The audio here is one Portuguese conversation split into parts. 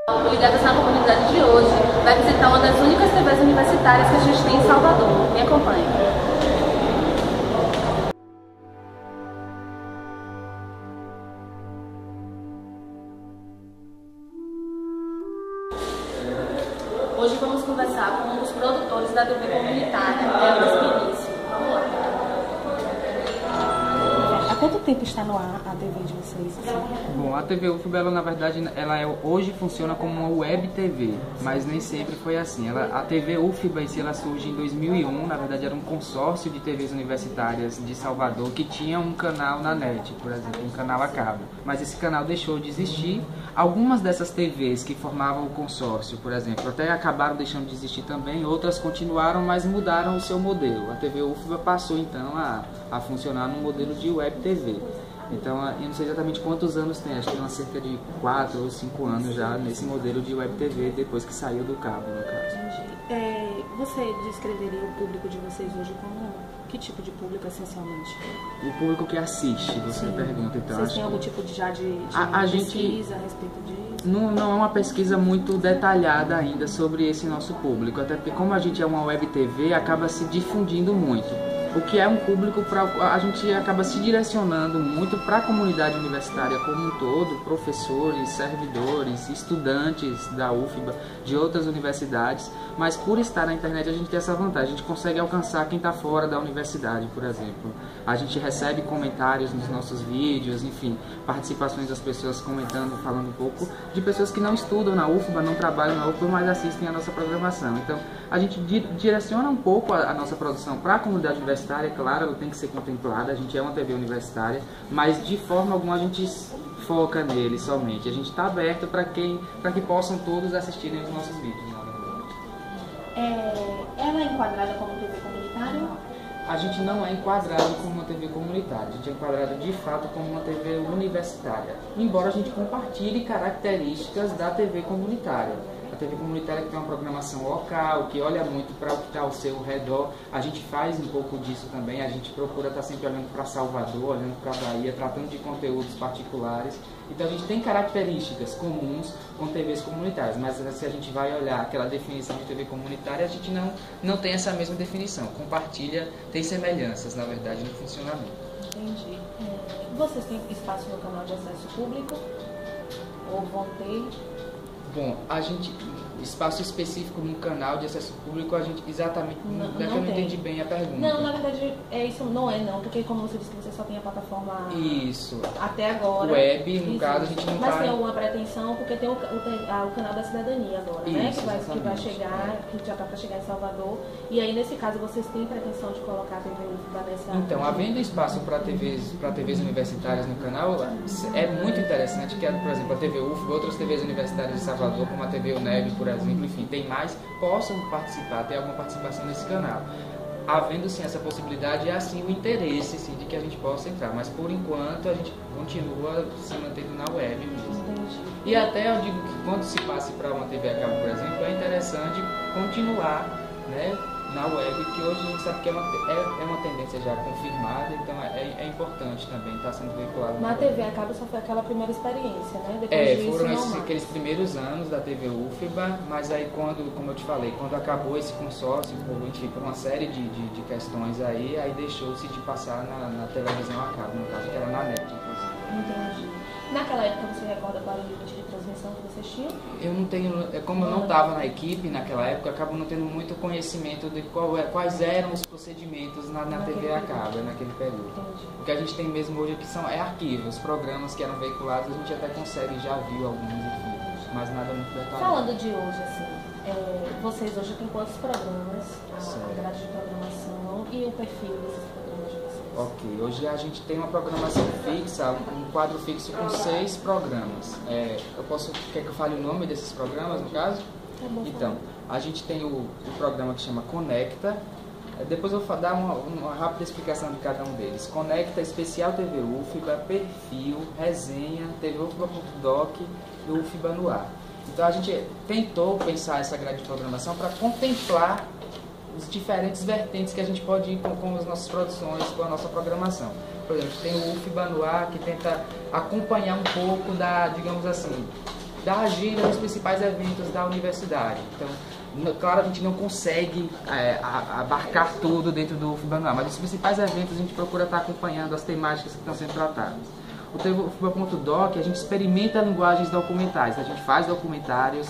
O Ligadas na Comunidade de hoje vai visitar uma das únicas TVs universitárias que a gente tem em Salvador. Me acompanhe. Hoje vamos conversar com um dos produtores da TV comunitária, Elvis Benício. Vamos lá. Há quanto tempo está no ar a TV de vocês? Bom, a TV UFBA, ela, na verdade, hoje funciona como uma web TV, mas nem sempre foi assim. A TV UFBA em si, ela surge em 2001, na verdade era um consórcio de TVs universitárias de Salvador que tinha um canal na net, por exemplo, um canal a cabo. Mas esse canal deixou de existir. Algumas dessas TVs que formavam o consórcio, por exemplo, até acabaram deixando de existir também, outras continuaram, mas mudaram o seu modelo. A TV UFBA passou então a funcionar no modelo de web TV. Então, eu não sei exatamente quantos anos tem, acho que tem cerca de 4 ou 5 anos já nesse modelo de web TV, depois que saiu do cabo, no caso. Entendi. Você descreveria o público de vocês hoje como que tipo de público, essencialmente? O público que assiste, você pergunta, então. Vocês têm algum tipo de pesquisa a respeito disso? Não é uma pesquisa muito detalhada ainda sobre esse nosso público, até porque como a gente é uma web TV, acaba se difundindo muito. O que é um público a gente acaba se direcionando muito para a comunidade universitária como um todo, professores, servidores, estudantes da UFBA, de outras universidades, mas por estar na internet a gente tem essa vantagem, a gente consegue alcançar quem está fora da universidade, por exemplo. A gente recebe comentários nos nossos vídeos, enfim, participações das pessoas comentando, falando um pouco, de pessoas que não estudam na UFBA, não trabalham na UFBA, mas assistem a nossa programação. Então, a gente direciona um pouco a nossa produção para a comunidade universitária, claro, ela tem que ser contemplada, a gente é uma TV universitária, mas de forma alguma a gente foca nele somente. A gente está aberto para que possam todos assistirem os nossos vídeos, na verdade. Ela é enquadrada como TV comunitária? A gente não é enquadrado como uma TV comunitária, a gente é enquadrado de fato como uma TV universitária, embora a gente compartilhe características da TV comunitária. A TV comunitária que tem uma programação local, que olha muito para o que está ao seu redor, a gente faz um pouco disso também, a gente procura estar sempre olhando para Salvador, olhando para a Bahia, tratando de conteúdos particulares. Então a gente tem características comuns com TVs comunitárias, mas se a gente vai olhar aquela definição de TV comunitária, a gente não tem essa mesma definição, compartilha, tem semelhanças, na verdade, no funcionamento. Entendi. Vocês têm espaço no canal de acesso público? Ou vão ter? Bom, espaço específico no canal de acesso público, a gente exatamente, eu não entendi bem a pergunta. Não, na verdade, isso não, porque como você disse que você só tem a plataforma isso. Até agora. Web, no caso, a gente não Mas tem alguma pretensão, porque tem o canal da cidadania agora, isso, né? Que vai chegar, que já está para chegar em Salvador. E aí, nesse caso, vocês têm pretensão de colocar a TV UFBA nessa... Então, havendo espaço para TVs universitárias no canal, é muito interessante que, por exemplo, a TV UFBA, outras TVs universitárias de Salvador, como a TV UNEB, por exemplo, enfim, tem mais, possam participar, ter alguma participação nesse canal. Havendo sim essa possibilidade, é assim o interesse sim, de que a gente possa entrar, mas por enquanto a gente continua se mantendo na web mesmo. Entendi. E até eu digo que quando se passe para uma TV a cabo, por exemplo, é interessante continuar, né, na web, que hoje a gente sabe que é uma tendência já confirmada, então é importante também estar sendo veiculado. Mas a TV a cabo só foi aquela primeira experiência, né? Depois disso, foram aqueles primeiros anos da TV UFBA, mas aí como eu te falei, quando acabou esse consórcio, enfim, por uma série de questões aí deixou-se de passar na televisão a cabo, no caso que era na net, inclusive. Entendi. Naquela época você recorda qual era o limite de transmissão que vocês tinham? Eu não tenho, como eu não estava na equipe naquela época, eu acabo não tendo muito conhecimento de quais eram os procedimentos na TV a cabo naquele período. Entendi. O que a gente tem mesmo hoje aqui é arquivos, programas que eram veiculados, a gente até consegue, já viu alguns, enfim, mas nada muito detalhado. Falando de hoje, assim, vocês hoje têm quantos programas, a grade de programação e o perfil desses programas de vocês? Ok, hoje a gente tem uma programação fixa, um quadro fixo com 6 programas. Quer que eu fale o nome desses programas, no caso? É bom. Então, a gente tem o programa que chama Conecta. Depois eu vou dar uma rápida explicação de cada um deles. Conecta, Especial TV UFBA, Perfil, Resenha, TV UFBA.doc e UFBA no ar. Então a gente tentou pensar essa grade de programação para contemplar os diferentes vertentes que a gente pode ir com as nossas produções, com a nossa programação. Por exemplo, tem o UFBA no ar, que tenta acompanhar um pouco da, digamos assim, da agenda dos principais eventos da universidade. Então, claro, a gente não consegue abarcar tudo dentro do UFBA, não, mas os principais eventos a gente procura estar acompanhando as temáticas que estão sendo tratadas. O UFBA.doc, a gente experimenta linguagens documentais, a gente faz documentários,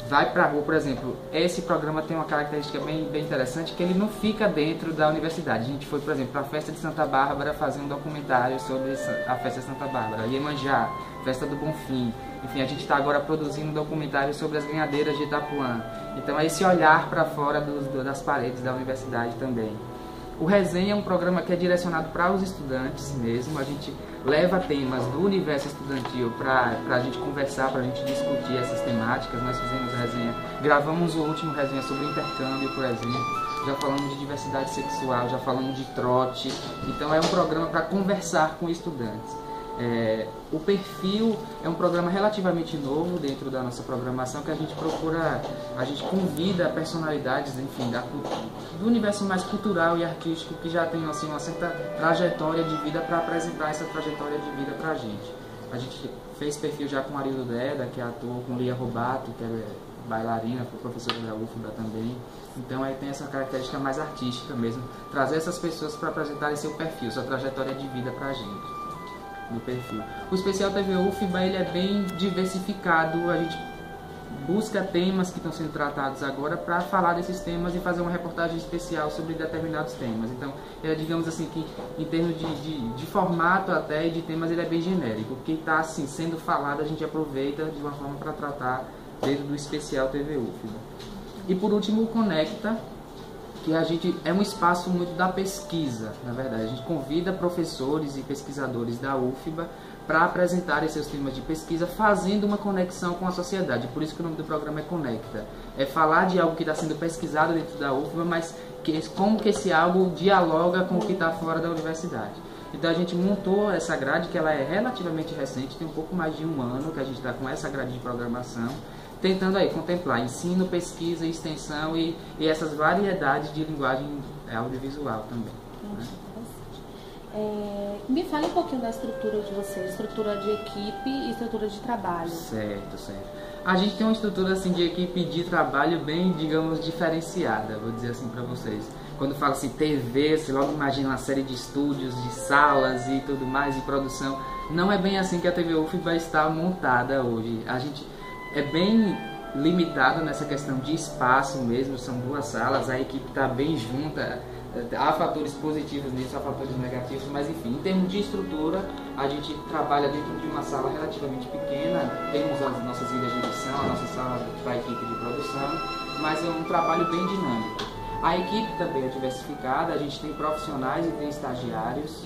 vai para a rua, por exemplo. Esse programa tem uma característica bem interessante, que ele não fica dentro da universidade. A gente foi, por exemplo, para a festa de Santa Bárbara fazer um documentário sobre a festa de Santa Bárbara, Iemanjá, festa do Bonfim. Enfim, a gente está agora produzindo um documentário sobre as ganhadeiras de Itapuã. Então é esse olhar para fora das paredes da universidade também. O Resenha é um programa que é direcionado para os estudantes mesmo. A gente leva temas do universo estudantil para a gente conversar, para a gente discutir essas temáticas. Nós fizemos resenha, gravamos o último resenha sobre intercâmbio, por exemplo. Já falamos de diversidade sexual, já falamos de trote. Então é um programa para conversar com estudantes. O Perfil é um programa relativamente novo dentro da nossa programação, que a gente procura, a gente convida personalidades, enfim, do universo mais cultural e artístico, que já tem assim, uma certa trajetória de vida, para apresentar essa trajetória de vida para a gente. A gente fez perfil já com Arildo Deda, que atuou com Lia Robato, que é bailarina, foi professora da UFBA também. Então aí tem essa característica mais artística mesmo, trazer essas pessoas para apresentarem seu perfil, sua trajetória de vida para a gente. Do perfil. O Especial TV UFBA, ele é bem diversificado, a gente busca temas que estão sendo tratados agora para falar desses temas e fazer uma reportagem especial sobre determinados temas. Então, digamos assim, que em termos de formato até e de temas, ele é bem genérico. O que está assim, sendo falado, a gente aproveita de uma forma para tratar dentro do Especial TV UFBA. E por último, o Conecta, que é um espaço muito da pesquisa, na verdade. A gente convida professores e pesquisadores da UFBA para apresentarem seus temas de pesquisa, fazendo uma conexão com a sociedade. Por isso que o nome do programa é Conecta. É falar de algo que está sendo pesquisado dentro da UFBA, mas como que esse algo dialoga com o que está fora da universidade. Então a gente montou essa grade, que ela é relativamente recente, tem um pouco mais de um ano que a gente está com essa grade de programação, tentando aí contemplar ensino, pesquisa, extensão e essas variedades de linguagem audiovisual também. Né? Me fale um pouquinho da estrutura de vocês, estrutura de equipe e estrutura de trabalho. Certo. A gente tem uma estrutura assim, de equipe de trabalho bem, digamos, diferenciada, vou dizer assim para vocês. Quando fala assim TV, você logo imagina uma série de estúdios, de salas e tudo mais, e produção. Não é bem assim que a TV UFBA está montada hoje. A gente é bem limitado nessa questão de espaço mesmo, são 2 salas, a equipe está bem junta, há fatores positivos nisso, há fatores negativos, mas enfim, em termos de estrutura, a gente trabalha dentro de uma sala relativamente pequena, temos as nossas ilhas de edição, a nossa sala para a equipe de produção, mas é um trabalho bem dinâmico. A equipe também é diversificada, a gente tem profissionais e tem estagiários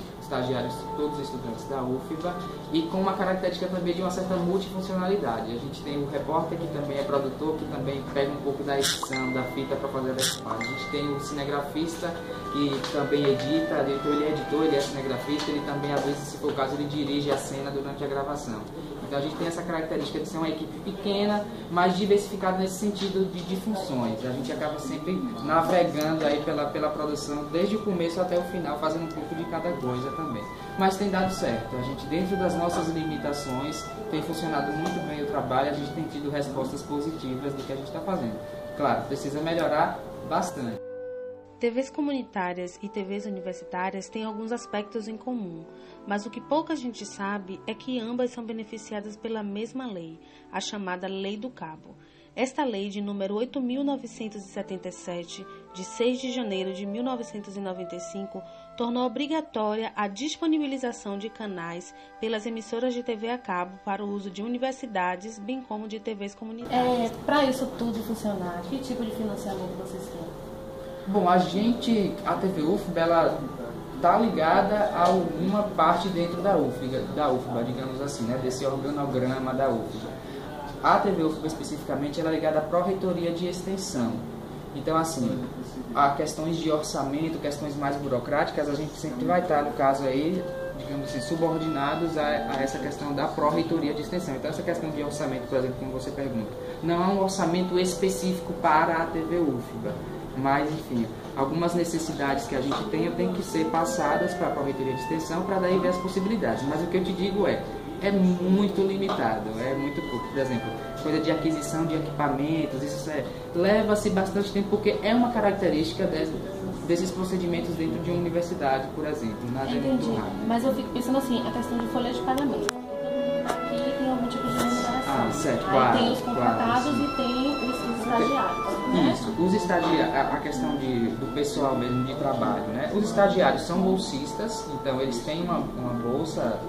todos estudantes da UFBA, e com uma característica também de uma certa multifuncionalidade. A gente tem o repórter, que também é produtor, que também pega um pouco da edição, da fita para fazer a decupagem. A gente tem o cinegrafista, que também edita, então ele é editor, ele é cinegrafista, ele também, às vezes, se for o caso, ele dirige a cena durante a gravação. Então a gente tem essa característica de ser uma equipe pequena, mas diversificada nesse sentido de funções. A gente acaba sempre navegando aí pela produção, desde o começo até o final, fazendo um pouco de cada coisa também. Mas tem dado certo. A gente, dentro das nossas limitações, tem funcionado muito bem o trabalho, a gente tem tido respostas positivas do que a gente está fazendo. Claro, precisa melhorar bastante. TVs comunitárias e TVs universitárias têm alguns aspectos em comum, mas o que pouca gente sabe é que ambas são beneficiadas pela mesma lei, a chamada Lei do Cabo. Esta lei, de número 8.977, de 6 de janeiro de 1995, tornou obrigatória a disponibilização de canais pelas emissoras de TV a cabo para o uso de universidades, bem como de TVs comunitárias. Para isso tudo funcionar, que tipo de financiamento vocês têm? Bom, a TV UFBA, ela está ligada a alguma parte dentro da UFBA, digamos assim, né, desse organograma da UFBA. A TV UFBA, especificamente, ela é ligada à Pró-Reitoria de Extensão. Então, assim, há questões de orçamento, questões mais burocráticas, a gente sempre vai estar, no caso aí, digamos assim, subordinados a essa questão da Pró-Reitoria de Extensão. Então, essa questão de orçamento, por exemplo, como você pergunta, não é um orçamento específico para a TV UFBA. Mas, enfim, algumas necessidades que a gente tem que ser passadas para a Pró-Reitoria de Extensão para daí ver as possibilidades. Mas o que eu te digo é, é muito limitado, é muito pouco. Por exemplo, coisa de aquisição de equipamentos, isso leva-se bastante tempo, porque é uma característica desses procedimentos dentro de uma universidade, por exemplo. Nada é muito rápido. Mas eu fico pensando assim, a questão de folha de pagamento. Aqui tem algum tipo de remuneração. Certo, aí claro. Tem os contratados e tem os estagiários. Né? Isso, os estagiários, a questão do pessoal mesmo de trabalho, né? Os estagiários são bolsistas, então eles têm uma bolsa,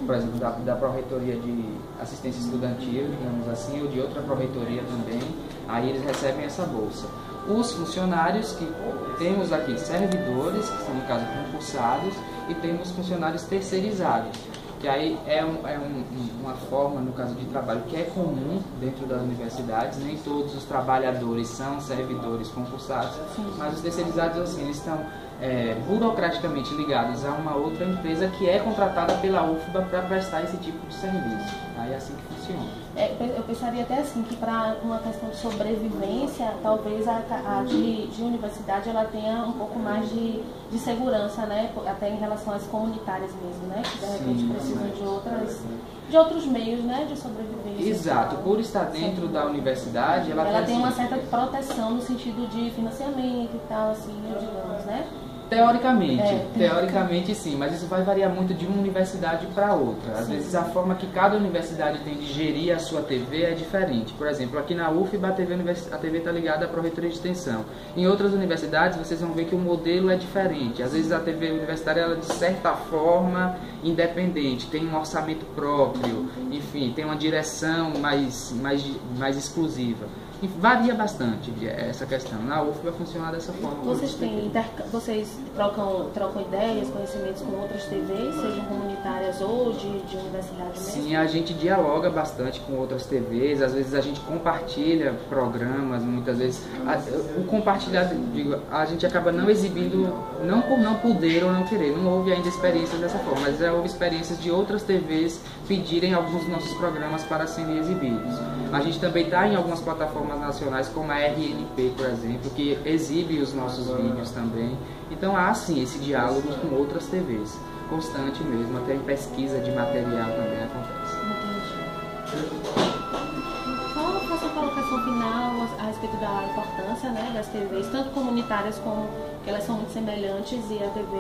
por exemplo, da Pró-Reitoria de Assistência Estudantil, digamos assim, ou de outra Pró-Reitoria também, aí eles recebem essa bolsa. Os funcionários, que temos aqui servidores, que são no caso concursados, e temos funcionários terceirizados, que aí uma forma, no caso de trabalho, que é comum dentro das universidades. Nem todos os trabalhadores são servidores concursados, mas os terceirizados, assim, eles estão burocraticamente ligados a uma outra empresa que é contratada pela UFBA para prestar esse tipo de serviço. Aí é assim que funciona. Eu pensaria até assim, que para uma questão de sobrevivência, talvez a de universidade ela tenha um pouco mais de segurança, né? Até em relação às comunitárias mesmo, né? Que de repente precisam de outros meios, né? De sobrevivência. Exato, por estar dentro da universidade, ela tem uma certa proteção no sentido de financiamento e tal, assim, digamos, né? Teoricamente sim, mas isso vai variar muito de uma universidade para outra. Às vezes a forma que cada universidade tem de gerir a sua TV é diferente. Por exemplo, aqui na UFBA a TV está ligada à Pró-Reitoria de Extensão. Em outras universidades vocês vão ver que o modelo é diferente. Às vezes a TV universitária, ela de certa forma independente, tem um orçamento próprio, enfim, tem uma direção mais exclusiva. E varia bastante essa questão. Na UFBA funciona dessa forma. Vocês trocam ideias, conhecimentos com outras TVs, sejam comunitárias ou de universidade mesmo? Sim, a gente dialoga bastante com outras TVs, às vezes a gente compartilha programas, muitas vezes. O compartilhar, a gente acaba não exibindo, não por não poder ou não querer, não houve ainda experiências dessa forma, mas já houve experiências de outras TVs pedirem alguns dos nossos programas para serem exibidos. A gente também está em algumas plataformas nacionais, como a RNP, por exemplo, que exibe os nossos vídeos também. Então há sim esse diálogo com outras TVs, constante mesmo, até em pesquisa de material também acontece. Entendi. Só faço uma colocação final a respeito da importância, né, das TVs, tanto comunitárias como que elas são muito semelhantes, e a TV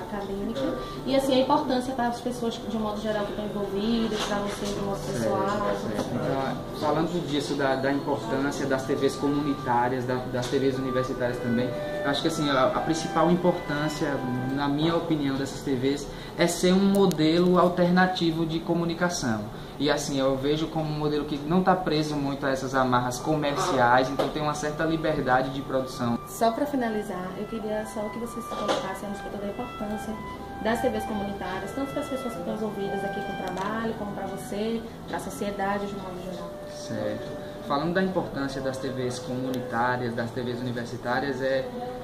acadêmica, e assim a importância para as pessoas de um modo geral que estão envolvidas, para você de modo pessoal. Então, falando disso, da importância das TVs comunitárias, das TVs universitárias também, acho que assim, a principal importância, na minha opinião, dessas TVs é ser um modelo alternativo de comunicação. E assim, eu vejo como um modelo que não está preso muito a essas amarras comerciais, então tem uma certa liberdade de produção. Só para finalizar, eu queria só que vocês se colocassem a respeito da importância das TVs comunitárias, tanto para as pessoas que estão envolvidas aqui com o trabalho, como para você, para a sociedade de um modo geral. Certo. Falando da importância das TVs comunitárias, das TVs universitárias,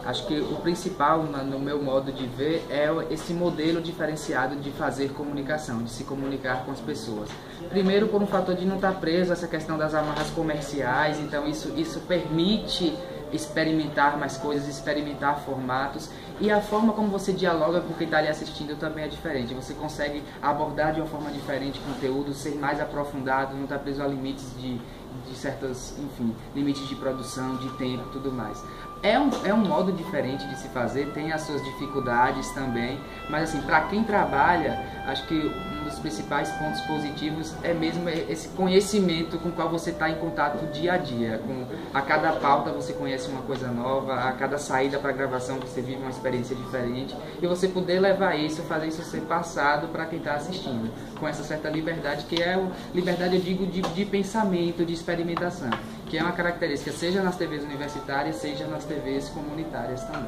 acho que o principal, no meu modo de ver, é esse modelo diferenciado de fazer comunicação, de se comunicar com as pessoas. Primeiro, por um fator de não estar preso a essa questão das amarras comerciais, então isso permite experimentar mais coisas, experimentar formatos, e a forma como você dialoga com quem está ali assistindo também é diferente. Você consegue abordar de uma forma diferente conteúdo, ser mais aprofundado, não estar preso a limites de certas, enfim, limites de produção, de tempo e tudo mais. É um modo diferente de se fazer, tem as suas dificuldades também, mas assim, para quem trabalha, acho que um dos principais pontos positivos é mesmo esse conhecimento com o qual você está em contato dia a dia. A cada pauta você conhece uma coisa nova, a cada saída para gravação você vive uma experiência diferente, e você poder levar isso, fazer isso ser passado para quem está assistindo, com essa certa liberdade, que é liberdade, eu digo, de pensamento, de experimentação, que é uma característica seja nas TVs universitárias, seja nas TVs comunitárias também.